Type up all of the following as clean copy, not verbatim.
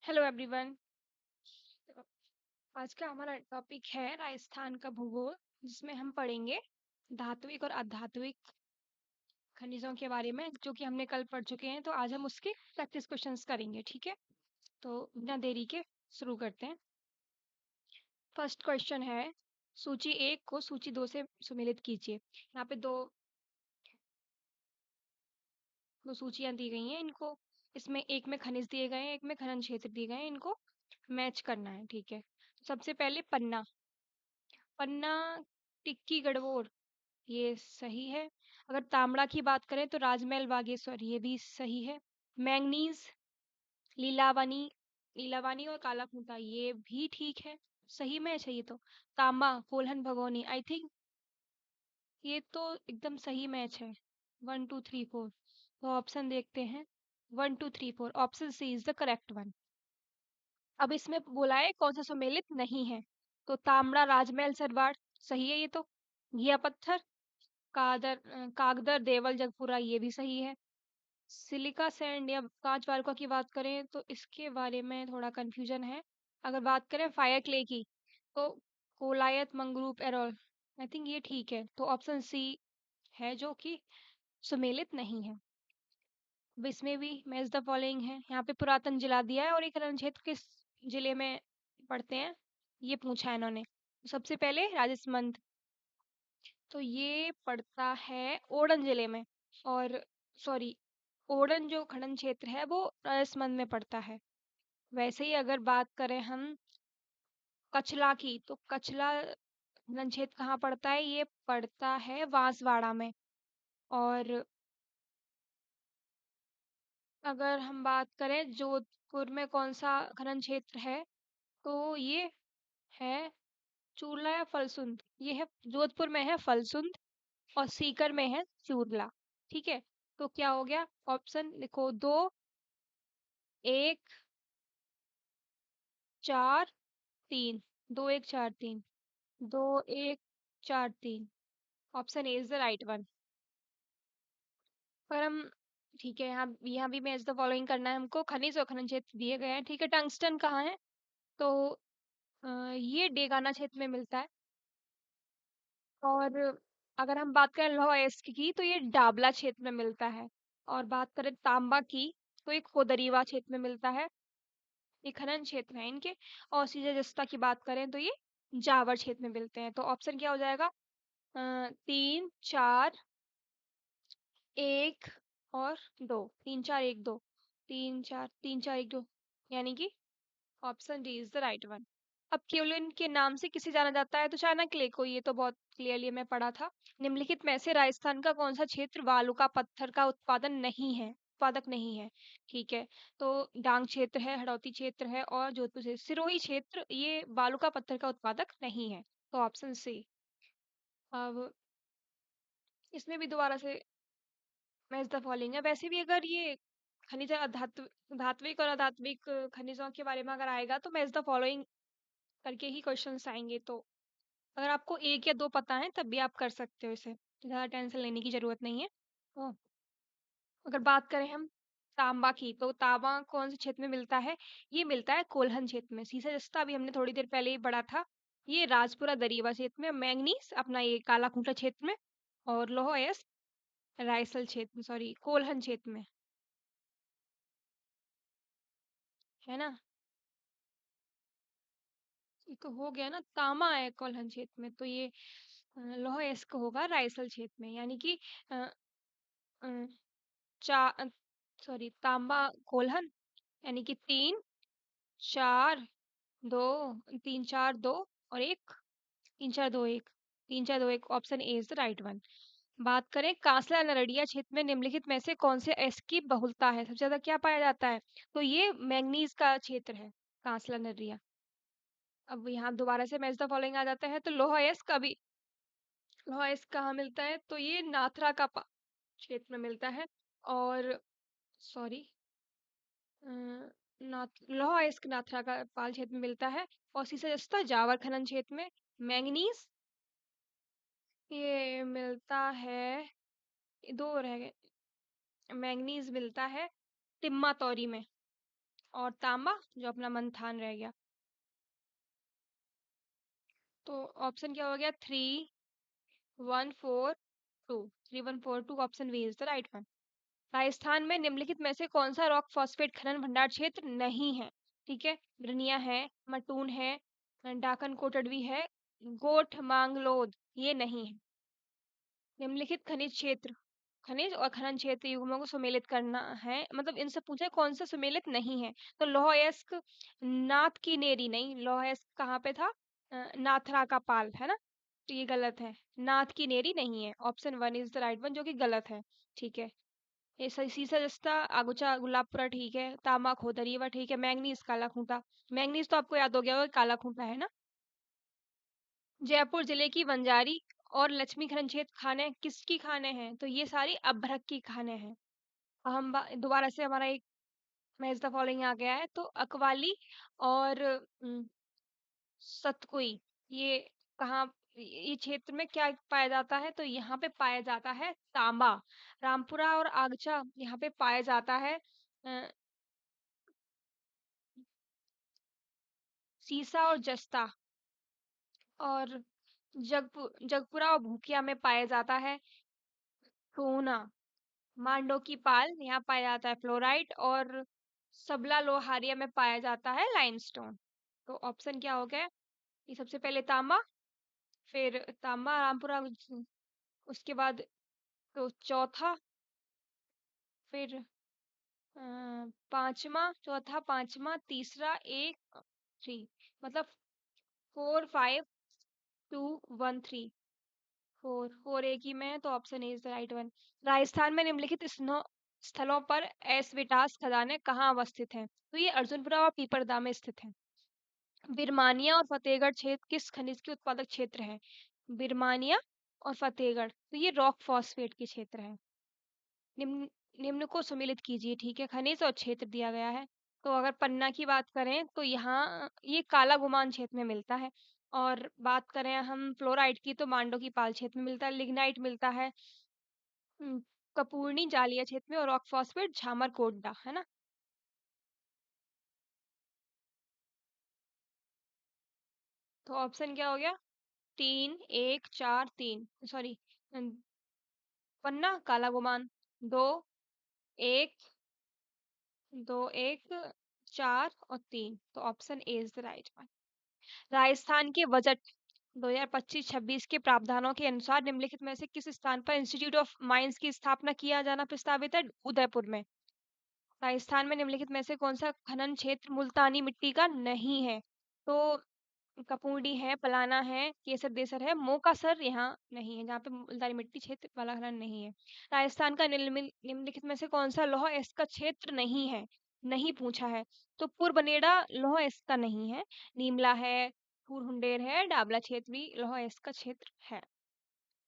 Hello everyone. आज का हमारा टॉपिक है राजस्थान का भूगोल, जिसमें हम पढ़ेंगे धात्विक और अधात्विक खनिजों के बारे में, जो कि हमने कल पढ़ चुके हैं। तो आज हम उसके प्रैक्टिस क्वेश्चंस करेंगे, ठीक है। तो बिना देरी के शुरू करते हैं। फर्स्ट क्वेश्चन है, सूची 1 को सूची 2 से सुमेलित कीजिए। यहाँ पे दो सूचियां दी गई हैं। इनको इसमें एक में खनिज दिए गए हैं, एक में खनन क्षेत्र दिए गए हैं। इनको मैच करना है, ठीक है। सबसे पहले पन्ना। पन्ना, टिक्की गढ़वोर, ये सही है। अगर तांबड़ा की बात करें तो राजमहल बागेश्वर, ये भी सही है। मैंगनीज, लीलावनी, लीलावानी और काला खूंटा, ये भी ठीक है। सही में है ये तो। तांबा, कोल्हन भगोनी, आई थिंक ये तो एकदम सही मैच है। 1 2 3 4। तो ऑप्शन देखते हैं। 1 2 3 4, option C is the correct one. अब इसमें बोला है कौन सा सम्मिलित नहीं है। तो तांबड़ा, राजमहल सरवार, सही है ये तो। घिया पत्थर, कागदर, देवल, जगपुरा, ये भी सही है। सिलिका सैंड या कांच वालका की बात करें तो इसके बारे में थोड़ा कंफ्यूजन है। अगर बात करें फायर क्ले की, तो कोलायत, मंगरूप, एरोल, आई थिंक ये ठीक है। तो ऑप्शन सी है जो कि सुमेलित नहीं है। अब इसमें भी मैच द फॉलोइंग है। यहाँ पे पुरातन जिला दिया है और एक रण क्षेत्र किस जिले में पड़ते हैं, ये पूछा है इन्होंने। सबसे पहले राजसमंद, तो ये पड़ता है ओडन जिले में। और सॉरी, ओडन जो खनन क्षेत्र है वो राजसमंद में पड़ता है। वैसे ही अगर बात करें हम कचला की, तो कचला खनन क्षेत्र कहाँ पड़ता है, ये पड़ता है बांसवाड़ा में। और अगर हम बात करें जोधपुर में कौन सा खनन क्षेत्र है, तो ये है चूरला या फलसुंद। ये है जोधपुर में है फलसुंद, और सीकर में है चूरला, ठीक है। तो क्या हो गया, ऑप्शन लिखो, 2 1 4 3। 2 1 4 3, 2 1 4 3, option A is the right one. पर हम, ठीक है, यहाँ भी मैच द फॉलोइंग करना है हमको। खनिज और खनन क्षेत्र दिए गए हैं, ठीक है। टंगस्टन कहाँ है, तो ये डेगाना क्षेत्र में मिलता है। और अगर हम बात करें लौह अयस्क की, तो ये डाबला क्षेत्र में मिलता है। और बात करें तांबा की, तो ये खोदरीवा क्षेत्र में मिलता है। ये खनन क्षेत्र है इनके। और सीजा जस्ता की बात करें तो ये जावर क्षेत्र में मिलते हैं। तो ऑप्शन क्या हो जाएगा, 3 4 1 और 2। 3 4 1 2, 3 4 3 4 1 2, यानी कि option D is the right one. अब केवलिन के नाम से किसे जाना जाता है, तो चाणक्य को, ये तो बहुत क्लियरली मैं पढ़ा था। निम्नलिखित में से राजस्थान का कौन सा क्षेत्र वालुका पत्थर का उत्पादक नहीं है, ठीक है। तो डांग क्षेत्र है, हड़ौती क्षेत्र है, और जोधपुर क्षेत्र, सिरोही क्षेत्र, ये वालुका पत्थर का उत्पादक नहीं है। तो ऑप्शन सी। अब इसमें भी दोबारा से मैच द फॉलोइंग है। वैसे भी अगर ये खनिज धात्विक और अधात्विक खनिजों के बारे में अगर आएगा, तो मैच द फॉलोइंग करके ही क्वेश्चंस आएंगे। तो अगर आपको एक या दो पता है तब भी आप कर सकते हो इसे, ज़्यादा टेंशन लेने की जरूरत नहीं है। तो अगर बात करें हम तांबा की, तो तांबा कौन से क्षेत्र में मिलता है, ये मिलता है कोल्हन क्षेत्र में। सीसा जस्ता अभी हमने थोड़ी देर पहले ही पढ़ा था, ये राजपुरा दरीवा क्षेत्र में। मैंगनीज अपना ये काला खूंटा क्षेत्र में। और लोह अयस्क रायसल क्षेत्र में, सॉरी कोल्हन क्षेत्र में, है ना। ये तो हो गया ना, तांबा है कोल्हन क्षेत्र में, तो ये लोह अयस्क होगा रायसल क्षेत्र में, यानी कि अ, अ, चा सॉरी, तांबा कोल्हन, यानी कि 3 4 2, 3 4 2 और 1, 3 4 2 1, 3 4 2 1, option A is the right one. बात करें कांसला नरडिया क्षेत्र में निम्नलिखित में से कौन से एस की बहुलता है, सबसे ज्यादा क्या पाया जाता है, तो ये मैंगनीज का क्षेत्र है, कांसला नरडिया। अब यहाँ दोबारा से मैच द फॉलोइंग आ जाता है। तो लोहा एस का भी, लोहा एस कहाँ मिलता है, तो ये नाथरा का क्षेत्र में मिलता है। और सॉरी, लोहा अयस्क नाथरा का पाल क्षेत्र में मिलता है। और सीसर जावर खनन क्षेत्र में। मैंगनीज ये मिलता है, दो रह गए, मैंगनीज मिलता है टिम्मा तौरी में। और तांबा जो अपना मंथान रह गया। तो ऑप्शन क्या हो गया? 3 1 4 2। 3 1 4 2, option B is the right one. Rajasthan में निम्नलिखित में से कौन सा रॉक फॉस्फेट खनन भंडार क्षेत्र नहीं है? ठीक है, ब्रनिया है, मटून है, डाकन कोटडवी है, गोठ मांगलोद ये नहीं है। निम्नलिखित खनिज क्षेत्र, खनिज और खनन क्षेत्र युग्मों को सम्मिलित करना है, मतलब इनसे पूछा कौन सा सम्मिलित नहीं है। तो लौह अयस्क, नाथ की नेरी नहीं, लौह अयस्क कहाँ पे था? नाथरा का पाल है ना, तो ये गलत है। नाथ की नेरी नहीं है, option one is the right one, जो कि गलत है। ठीक है, ये सीसा जस्ता, आगुचा गुलाबपुरा ठीक है, तांबा खोदरीवा ठीक है, मैंगनीज काला खूंटा। मैंगनीज तो आपको याद हो गया होगा, काला खूंटा है ना। जयपुर जिले की बंजारी और लक्ष्मी खनन क्षेत्र खाने किसकी खाने हैं? तो ये सारी अभ्रक की खाने हैं। हम दोबारा से हमारा एक मैच द फॉलोइंग आ गया है, तो अकवाली और सतकुई, ये कहाँ, ये क्षेत्र में क्या पाया जाता है? तो यहाँ पे पाया जाता है तांबा। रामपुरा और आगचा यहाँ पे पाया जाता है सीसा और जस्ता। और जगपुरा और भूकिया में पाया जाता है सोना। मांडो की पाल यहाँ पाया जाता है फ्लोराइट, और सबला लोहारिया में पाया जाता है लाइमस्टोन। तो ऑप्शन क्या हो गया? ये सबसे पहले तांबा, फिर तांबा रामपुरा, उसके बाद तो चौथा, फिर पांचवा, चौथा पांचवा तीसरा एक थ्री, मतलब 4 5 2 1 3। फोर एक ही में है, तो option A is the right one. Rajasthan में निम्नलिखित स्थलों पर एस्वेटास खदानें कहाँ अवस्थित हैं? तो ये अर्जुनपुरा और पीपरदा में स्थित है। बिरमानिया और फतेहगढ़ क्षेत्र किस खनिज के उत्पादक क्षेत्र है? बिरमानिया और फतेहगढ़, तो ये रॉक फॉस्फेट के क्षेत्र है। निम्न निम्न को सम्मिलित कीजिए, ठीक है, खनिज और क्षेत्र दिया गया है। तो अगर पन्ना की बात करें तो यहाँ ये काला गुमान क्षेत्र में मिलता है। और बात करें हम फ्लोराइड की, तो मांडो की पाल क्षेत्र में मिलता है। लिग्नाइट मिलता है कपूर्णी जालिया क्षेत्र में, और रॉक फॉस्फेट झामर कोटडा है ना। तो ऑप्शन क्या हो गया? 3 1 4 3, सॉरी, पन्ना काला गुमान, 2 1 2 1 4 और 3, तो option A is the right one. Rajasthan के बजट 2025-26 के प्रावधानों के अनुसार निम्नलिखित में से किस स्थान पर इंस्टीट्यूट ऑफ माइंस की स्थापना किया जाना प्रस्तावित है? उदयपुर में। राजस्थान में निम्नलिखित में से कौन सा खनन क्षेत्र मुल्तानी मिट्टी का नहीं है? तो कपूर्डी है, पलाना है, केसर देसर है, मोकासर यहाँ नहीं है, जहाँ पे मुल्तानी मिट्टी क्षेत्र वाला खनन नहीं है। राजस्थान का निम्नलिखित में से कौन सा लौह अयस्क का क्षेत्र नहीं है? नहीं पूछा है। तो पूर्वनेड़ा लौह अयस्क का नहीं है, नीमला है, फूरहुंडेर है, डाबला क्षेत्र भी लौह अयस्क का क्षेत्र है।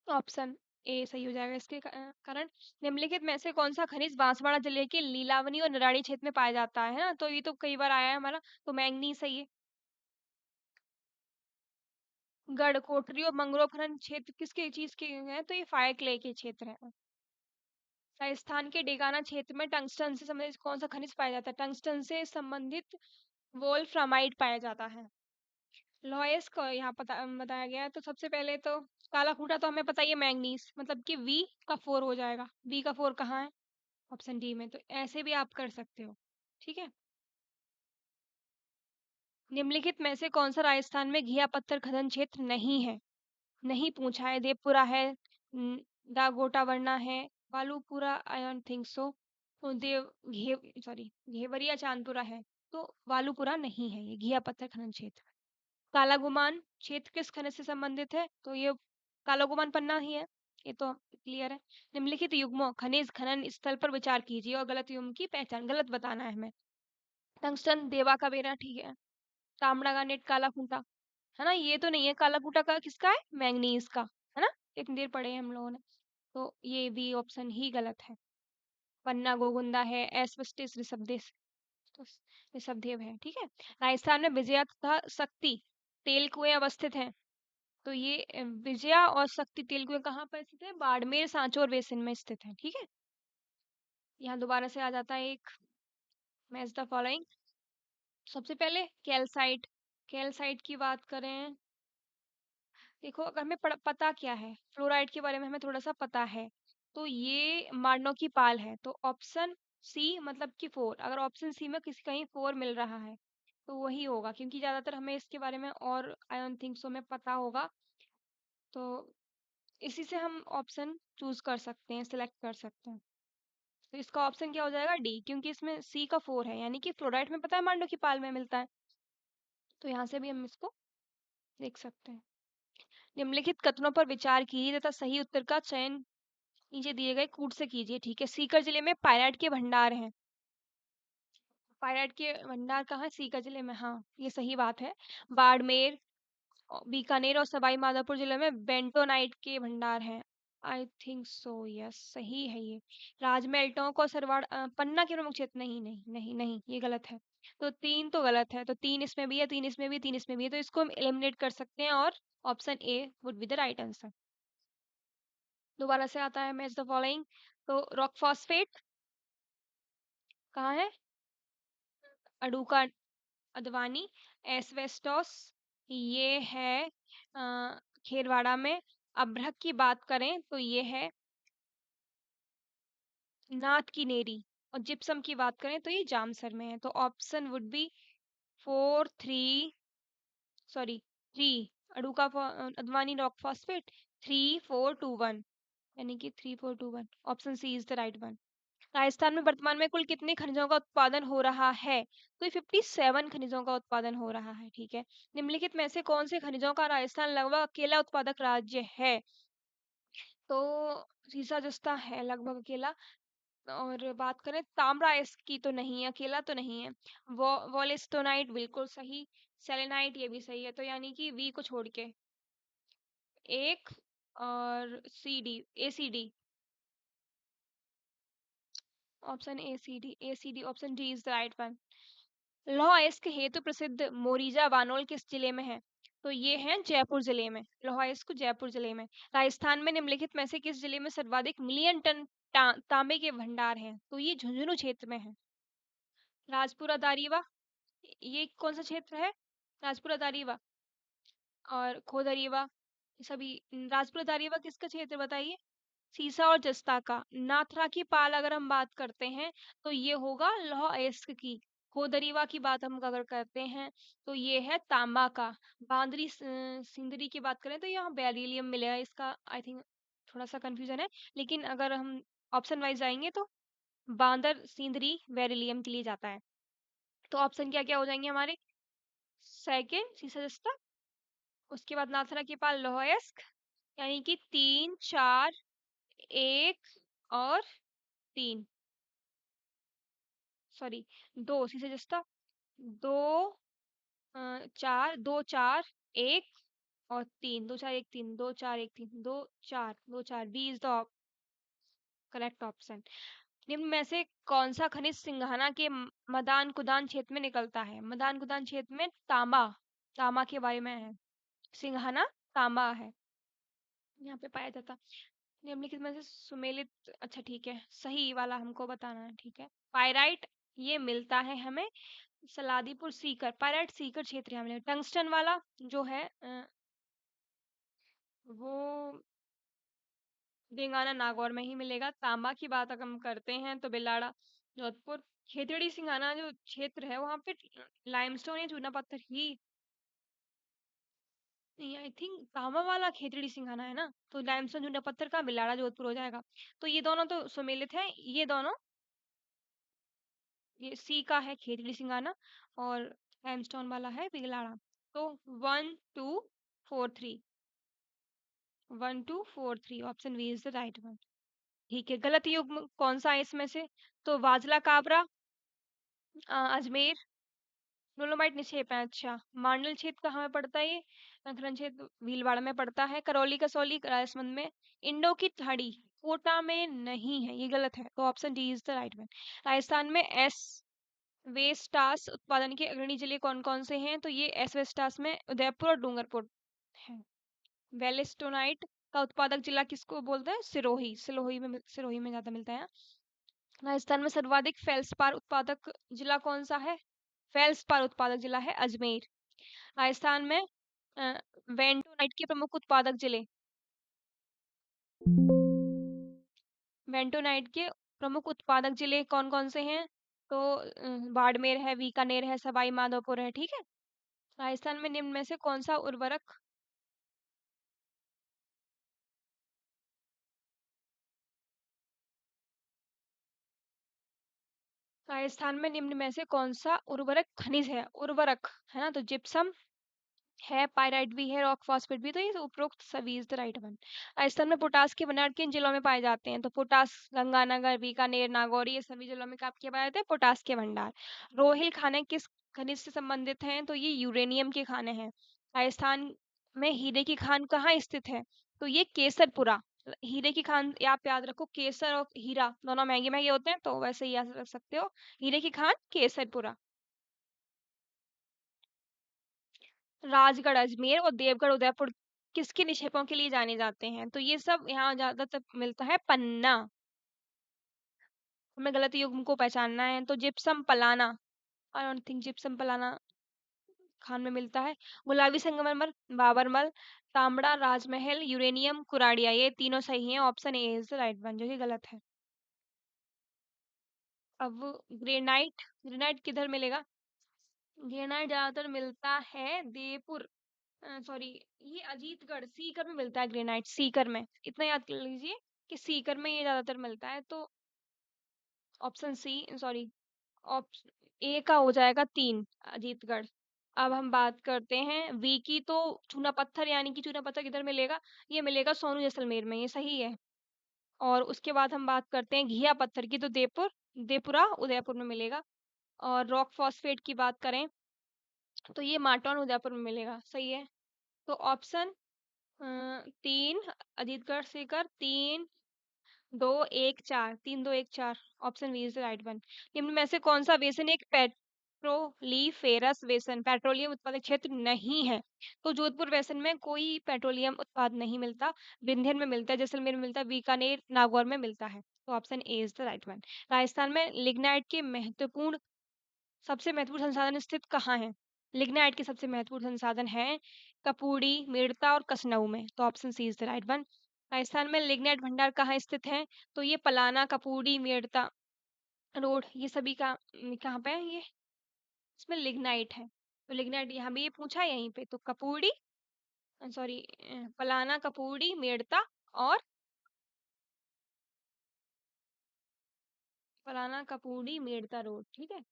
ऑप्शन ए सही हो जाएगा इसके कारण। निम्नलिखित में से कौन सा खनिज बांसवाड़ा जिले के लीलावनी और निराणी क्षेत्र में पाया जाता है ना, तो ये तो कई बार आया है हमारा, तो मैंगनीज सही है। गढ़ कोटरी और मंगरो खनन क्षेत्र किसके चीज के हैं? तो ये फायर क्ले के क्षेत्र है। राजस्थान के डेगाना क्षेत्र में टंगस्टन से संबंधित कौन सा खनिज पाया जाता है? टंगस्टन से संबंधित वोल्फ्रामाइड पाया जाता है। लॉयस को यहाँ पता बताया गया है। तो सबसे पहले तो काला खूंटा तो हमें पता ही है, मैंगनीज, मतलब कि वी का 4 हो जाएगा। वी का 4 कहाँ है? ऑप्शन डी में। तो ऐसे भी आप कर सकते हो, ठीक है। निम्नलिखित में से कौन सा राजस्थान में घिया पत्थर खनन क्षेत्र नहीं है? नहीं पूछा है। देवपुरा है, दागोटा वर्णा है, Walupura, I don't think so, देव सॉरी घेवरिया चांदपुरा है। तो वालुपुरा नहीं है, ये घिया पत्थर खनन क्षेत्र। काला गुमान क्षेत्र किस खनिज से संबंधित है? तो ये काला गुमान पन्ना ही है, ये तो क्लियर है। निम्नलिखित युग्मों खनिज खनन स्थल पर विचार कीजिए और गलत युग्म की पहचान, गलत बताना है हमें। टंगस्टन देवा का बेरा ठीक है, तांबड़ा गानेट काला खूंटा है ना, ये तो नहीं है। काला खूंटा का किसका है? मैंगनीज का, है ना, इतनी देर पढ़े हैं हम लोगों ने। तो ये भी ऑप्शन ही गलत है। पन्ना गोगुंदा है, एस्बेस्टस ऋषभदेश, तो ऋषभदेव है, ठीक है। राजस्थान में विजया तथा शक्ति तेल कुएं अवस्थित हैं। तो ये विजया और शक्ति तेल कुएं कहाँ पर स्थित है? बाड़मेर सांचौर बेसिन में स्थित है, ठीक है। यहाँ दोबारा से आ जाता है एक मैच द फॉलोइंग। सबसे पहले कैल्साइट। कैल्साइट की बात करें, देखो अगर हमें पता क्या है, फ्लोराइड के बारे में हमें थोड़ा सा पता है, तो ये मार्नो की पाल है, तो ऑप्शन सी मतलब कि 4। अगर ऑप्शन सी में किसी कहीं 4 मिल रहा है तो वही होगा, क्योंकि ज्यादातर हमें इसके बारे में और आई डोंट थिंक सो में पता होगा, तो इसी से हम ऑप्शन चूज कर सकते हैं, सिलेक्ट कर सकते हैं। तो इसका ऑप्शन क्या हो जाएगा, डी, क्योंकि इसमें सी का 4 है, यानी कि फ्लोराइड में पता है मांडो की पाल में मिलता है, तो यहाँ से भी हम इसको देख सकते हैं। निम्नलिखित कथनों पर विचार कीजिए तथा सही उत्तर का चयन नीचे दिए गए कूट से कीजिए। ठीक है, सीकर जिले में पायराइट के भंडार हैं। पायराइट के भंडार कहाँ है, सीकर जिले में, हाँ ये सही बात है। बाड़मेर, बीकानेर और सवाई माधोपुर जिले में बेंटोनाइट के भंडार हैं। आई थिंक सो यस, सही है ये। राजमहल टोंक और सरवाड़ पन्ना के प्रमुख क्षेत्र, नहीं नहीं नहीं नहीं, ये गलत है। तो 3 तो गलत है, तो 3 इसमें भी है, 3 इसमें भी है, 3 इसमें भी है, तो इसको हम एलिमिनेट कर सकते हैं और option A would be the right answer. दोबारा से आता है मैच द फॉलोइंग। तो रॉक फॉस्फेट कहाँ है, अडुका, अडवाणी, एस्बेस्टोस, ये है खेरवाड़ा में। अभ्रक की बात करें तो ये है नाथ की नेरी, और जिप्सम की बात करें तो ये जामसर में है, तो ऑप्शन वुड बी 3 अडुका अडवाणी रॉक फॉस्फेट 3421, यानी कि 3421, option C is the right one. Rajasthan में वर्तमान में कुल कितने खनिजों का उत्पादन हो रहा है, तो ये 57 खनिजों का उत्पादन हो रहा है। ठीक है, निम्नलिखित में से कौन से खनिजों का राजस्थान लगभग अकेला उत्पादक राज्य है, तो सीसा जस्ता है लगभग अकेला। और बात करें तांबा, इसकी तो नहीं है, अकेला तो नहीं है। वोलिस्टोनाइट बिल्कुल सही, सेलेनाइट ये भी सही है, तो यानी कि वी को छोड़ के एक, और C D, A C D, option A C D, option D is the right one. लौह अयस्क हेतु प्रसिद्ध मोरीजा बानोल किस जिले में है, तो ये है जयपुर जिले में, लौह अयस्क जयपुर जिले में। राजस्थान में निम्नलिखित में से किस जिले में सर्वाधिक मिलियन टन तांबे के भंडार हैं, तो ये झुंझुनू क्षेत्र में है। राजपुरा दारीवा, ये कौन सा क्षेत्र है, राजपुरा दारीवा और खोदरीवा, ये सभी। राजपुरा दारीवा किसका क्षेत्र बताइए, सीसा और जस्ता का। नाथरा की पाल अगर हम बात करते हैं तो ये होगा लौह अयस्क की। खोदरीवा की बात हम अगर करते हैं तो ये है तांबा का। बांदरी सिंदरी की बात करें तो यहाँ बेरिलियम मिलेगा, इसका आई थिंक थोड़ा सा कंफ्यूजन है, लेकिन अगर हम ऑप्शन वाइज जाएंगे तो बांदर सिंदरी बेरिलियम के लिए जाता है। तो ऑप्शन क्या क्या हो जाएंगे हमारे, सेकंड सीसा जस्ता, उसके बाद नाथरा की पाल लौह अयस्क, यानी कि 3 4 1 और 3, सॉरी 2 सीसे जस्ता, 2 4 2 4 1 और 3 2 4 1 3 2 4 1 3 2 4 B is the correct option. निम्न में से कौन सा खनिज सिंघाना के मदान कुदान क्षेत्र में निकलता है, मदान कुदान क्षेत्र में तांबा, तांबा के बारे में है, सिंघाना तांबा है, यहाँ पे पाया जाता। निम्नलिखित में से सुमेलित, अच्छा ठीक है, सही वाला हमको बताना है। ठीक है, पायराइट ये मिलता है हमें सलादीपुर सीकर, पायराइट सीकर क्षेत्र है हमें। टंगस्टन वाला जो है वो बेंगाना नागौर में ही मिलेगा। तांबा की बात अगर हम करते हैं तो बेलाड़ा जोधपुर। खेतड़ी सिंघाना जो क्षेत्र है वहां पे लाइमस्टोन या चूना पत्थर ही, नहीं आई थिंक तांबा वाला खेतड़ी सिंघाना है ना, तो लाइमस्टोन चूना पत्थर का बेलाड़ा जोधपुर हो जाएगा। तो ये दोनों तो सुमेलित है, ये दोनों, ये सी का है खेतड़ी सिंगाना और लाइमस्टोन वाला है पिघलाड़ा। तो 1 2 4 3, 1 2 4 3, option B is the right one. ठीक है, गलत युग्म कौन सा है इसमें से, तो वाजला काबरा, अजमेर, डोलोमाइट निक्षेप है, अच्छा। मांडल क्षेत्र कहाँ में पड़ता है ये, नखरन क्षेत्र भीलवाड़ा में पड़ता है। करौली कसौली राजसमंद में। इंडो की खाड़ी कोटा में नहीं है, ये गलत है, तो option D is the right one. Rajasthan में एस वेस्टास उत्पादन के अग्रणी जिले कौन कौन से हैं, तो ये एसवेस्टास में उदयपुर और डूंगरपुर है। वेलिस्टोनाइट का उत्पादक जिला किसको बोलते हैं, सिरोही, सिरोही में ज्यादा मिलता है। राजस्थान में सर्वाधिक फेल्सपार उत्पादक जिला कौन सा है, फेल्सपार उत्पादक जिला है अजमेर। राजस्थान में वेंटोनाइट के प्रमुख उत्पादक जिले। वेंटोनाइट के प्रमुख उत्पादक जिले कौन कौन से हैं? तो बाड़मेर है, बीकानेर है, सवाई माधोपुर है, ठीक है। राजस्थान में निम्न में से कौन सा उर्वरक राजस्थान में निम्न में से कौन सा उर्वरक खनिज है? उर्वरक है ना, तो जिप्सम है, पाइराइट भी है, रॉक फॉस्फेट भी, तो ये उपरोक्त सभी is the right one. Rajasthan में पोटास के भंडार किन जिलों में पाए जाते हैं? तो पोटास गंगानगर, बीकानेर, नागौर, ये सभी जिलों में क्या पाए जाते हैं? पोटास के भंडार। रोहिल खाने किस खनिज से संबंधित हैं? तो ये यूरेनियम के खाने हैं। राजस्थान में हीरे की खान कहाँ स्थित है? तो ये केसरपुरा। हीरे की खान आप याद रखो, केसर और हीरा दोनों महंगे महंगे होते हैं, तो वैसे ही याद रख सकते हो। हीरे की खान केसरपुरा। राजगढ़ अजमेर और देवगढ़ उदयपुर किसके निक्षेपों के लिए जाने जाते हैं? तो ये सब यहाँ ज्यादातर मिलता है पन्ना। हमें गलत युग्म को पहचानना है, तो gypsum Palana, I don't think gypsum Palana खान में मिलता है। गुलाबी संगमरमर, बाबरमल, तांबड़ा, राजमहल, यूरेनियम, कुराड़िया, ये तीनों सही हैं। Option A is the right one, जो कि गलत है। अब ग्रेनाइट, ग्रेनाइट किधर मिलेगा? ग्रेनाइट ज्यादातर मिलता है देवपुर, सॉरी, ये अजीतगढ़ सीकर में मिलता है। ग्रेनाइट सीकर में, इतना याद कर लीजिए कि सीकर में ये ज्यादातर मिलता है। तो option C, sorry, option A का हो जाएगा 3, अजीतगढ़। अब हम बात करते हैं वी की, तो चूना पत्थर, यानी कि चूना पत्थर किधर मिलेगा? ये मिलेगा सोनू जैसलमेर में, ये सही है। और उसके बाद हम बात करते हैं घिया पत्थर की, तो देपुरा उदयपुर में मिलेगा। और रॉक फॉस्फेट की बात करें तो ये माटौन उदयपुर में मिलेगा, सही है। तो option 3, Ajitgarh Sikar, 3, 2, 1, 4, 3, 2, 1, 4, option B is the right one. निम्न में से कौन सा बेसिन एक पेट्रोलीफेरस बेसिन, पेट्रोलियम उत्पादक क्षेत्र नहीं है? तो जोधपुर बेसिन में कोई पेट्रोलियम उत्पाद नहीं मिलता। विंध्यन में मिलता है, जैसलमेर में मिलता है, बीकानेर, नागौर में मिलता है। तो option A is the right one. Rajasthan में लिग्नाइट के महत्वपूर्ण सबसे महत्वपूर्ण संसाधन स्थित कहाँ है? लिग्नाइट के सबसे महत्वपूर्ण संसाधन है कपूरी, मेड़ता और कसनऊ में। तो option C is the right one. Rajasthan में लिग्नाइट भंडार कहाँ स्थित है? तो ये पलाना, कपूरी, मेड़ता रोड, ये सभी का कहाँ पे है ये? इसमें लिग्नाइट है, तो लिग्नाइट यहाँ भी ये पूछा है यहीं पे, तो कपूरी, सॉरी, पलाना, कपूरी, मेड़ता और पलाना, कपूरी, मेड़ता रोड, ठीक है।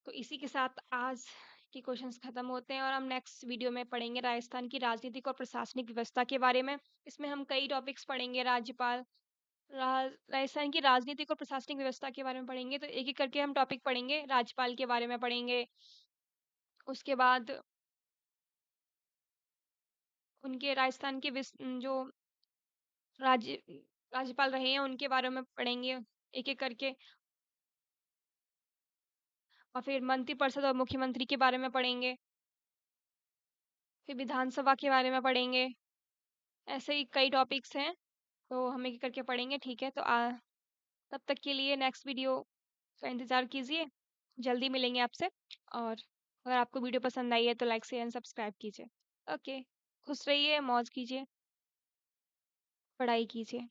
तो इसी के साथ आज के क्वेश्चंस खत्म होते हैं, और हम नेक्स्ट वीडियो में पढ़ेंगे राजस्थान की राजनीतिक और प्रशासनिक व्यवस्था के बारे में। इसमें हम कई टॉपिक्स पढ़ेंगे, राज्यपाल, राजस्थान की राजनीतिक और प्रशासनिक व्यवस्था के बारे में पढ़ेंगे, तो एक एक करके हम टॉपिक पढ़ेंगे। राज्यपाल के बारे में पढ़ेंगे, उसके बाद उनके राजस्थान के जो राज्य राज्यपाल रहे हैं उनके बारे में पढ़ेंगे एक एक करके, और फिर मंत्रिपरिषद और मुख्यमंत्री के बारे में पढ़ेंगे, फिर विधानसभा के बारे में पढ़ेंगे। ऐसे ही कई टॉपिक्स हैं, तो हम एक एक करके पढ़ेंगे, ठीक है। तो तब तक के लिए नेक्स्ट वीडियो का इंतज़ार कीजिए, जल्दी मिलेंगे आपसे। और अगर आपको वीडियो पसंद आई है तो लाइक शेयर एंड सब्सक्राइब कीजिए। ओके, खुश रहिए, मौज कीजिए, पढ़ाई कीजिए।